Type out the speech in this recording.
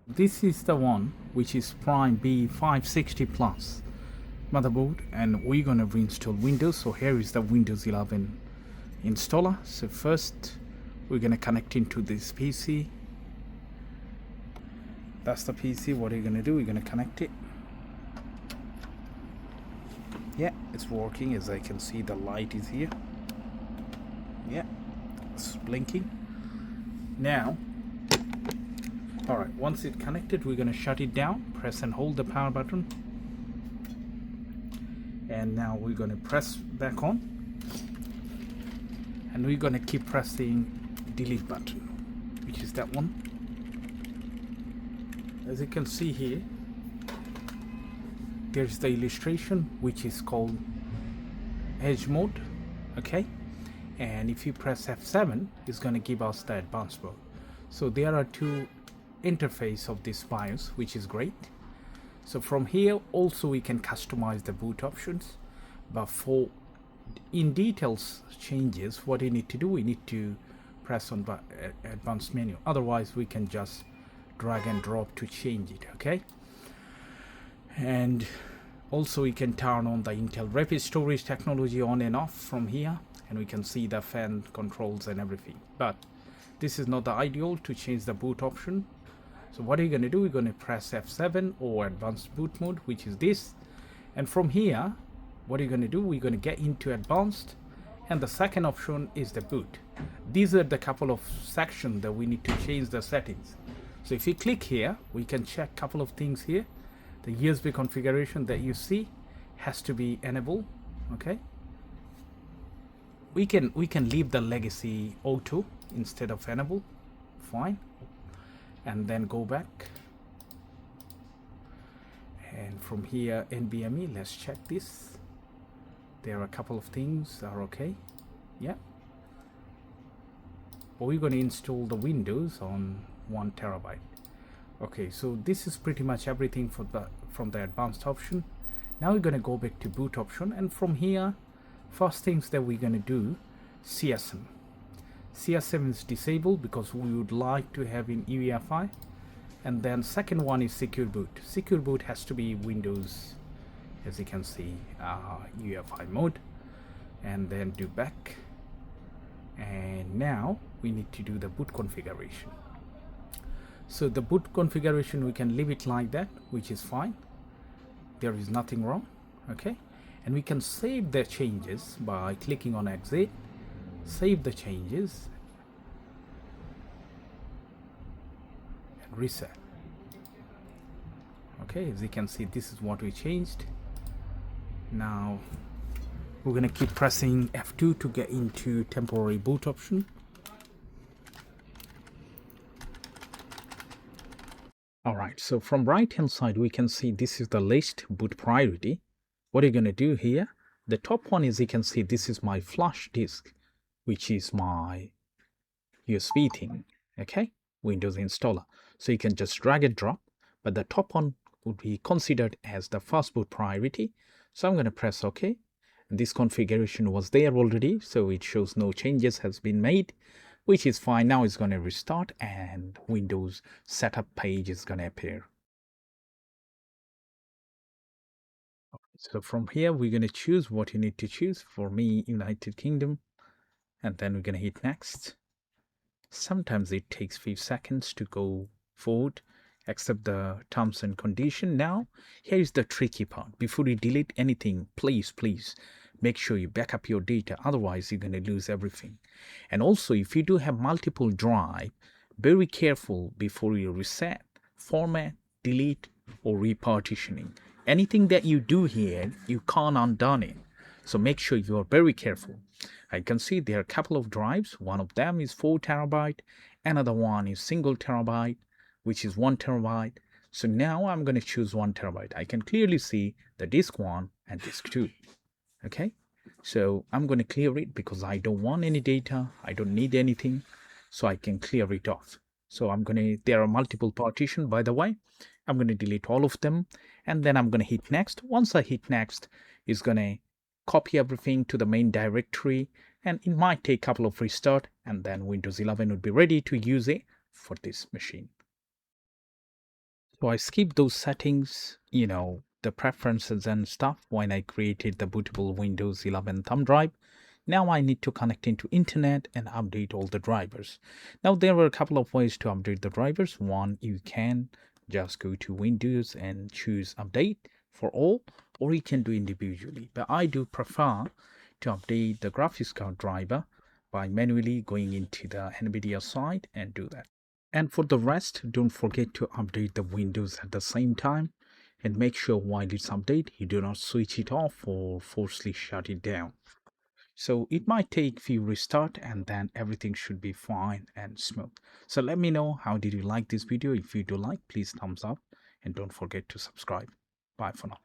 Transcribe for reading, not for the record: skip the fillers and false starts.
This is the one which is Prime B560 Plus motherboard, and we're gonna reinstall Windows. So here is the Windows 11 installer. So first we're gonna connect into this PC. That's the PC. What are you gonna do? We're gonna connect it. Yeah, it's working. As I can see, the light is here. Yeah, it's blinking now. All right, once it's connected, we're gonna shut it down. Press and hold the power button, and now we're gonna press back on, and we're gonna keep pressing delete button, which is that one. As you can see here, there's the illustration which is called edge mode. Okay, and if you press F7, it's going to give us the advanced mode. So there are two interface of this BIOS, which is great. So from here also we can customize the boot options, but for in details changes, what you need to do, we need to press on advanced menu. Otherwise we can just drag and drop to change it. Okay, and also we can turn on the Intel Rapid Storage technology on and off from here, and we can see the fan controls and everything. But this is not the ideal to change the boot option. So what are you going to do? We're going to press F7 or advanced boot mode, which is this, and from here what are you going to do? We're going to get into advanced, and the second option is the boot. These are the couple of sections that we need to change the settings. So if you click here, we can check a couple of things here. The USB configuration that you see has to be enabled. Okay, we can leave the legacy auto instead of enable. Fine, and then go back, and from here NVMe, let's check this. There are a couple of things are okay. Yeah, but we're going to install the Windows on 1 terabyte. Okay, so this is pretty much everything for from the advanced option. Now we're going to go back to boot option, and from here first things that we're going to do, CSM is disabled because we would like to have in UEFI. And then second one is secure boot has to be Windows, as you can see, UEFI mode, and then do back. And now we need to do the boot configuration. So the boot configuration, we can leave it like that, which is fine. There is nothing wrong. Okay, and we can save the changes by clicking on exit, save the changes, and reset. Okay, as you can see, this is what we changed. Now we're going to keep pressing F2 to get into temporary boot option. Alright, so from right hand side we can see this is the list boot priority. What are you going to do here? The top one is, you can see, this is my flash disk, which is my USB thing. Okay, Windows installer. So you can just drag and drop, but the top one would be considered as the first boot priority. So I'm going to press OK. This configuration was there already, so it shows no changes has been made, which is fine. Now it's going to restart and Windows setup page is going to appear. So from here, we're going to choose what you need to choose. For me, United Kingdom, and then we're going to hit next. Sometimes it takes 5 seconds to go forward, accept the terms and condition. Now, here's the tricky part. Before you delete anything, please make sure you back up your data. Otherwise, you're going to lose everything. And also, if you do have multiple drive, very careful before you reset, format, delete, or repartitioning. Anything that you do here, you can't undo it. So make sure you are very careful. I can see there are a couple of drives. One of them is 4 terabyte. Another one is single terabyte, which is 1 terabyte. So now I'm going to choose 1 terabyte. I can clearly see the disk 1 and disk 2. Okay, so I'm going to clear it because I don't want any data. I don't need anything, so I can clear it off. So I'm going to, there are multiple partition, by the way. I'm going to delete all of them, and then I'm going to hit next. Once I hit next, it's going to copy everything to the main directory, and it might take a couple of restart, and then Windows 11 would be ready to use it for this machine. So I skipped those settings, the preferences and stuff when I created the bootable Windows 11 thumb drive. Now I need to connect into internet and update all the drivers. Now there were a couple of ways to update the drivers. One, you can just go to Windows and choose update for all, or you can do individually. But I do prefer to update the graphics card driver by manually going into the NVIDIA site and do that. And for the rest, don't forget to update the Windows at the same time and make sure while it's update, you do not switch it off or forcefully shut it down. So it might take few restart and then everything should be fine and smooth. So let me know how did you like this video. If you do like, please thumbs up and don't forget to subscribe. Bye for now.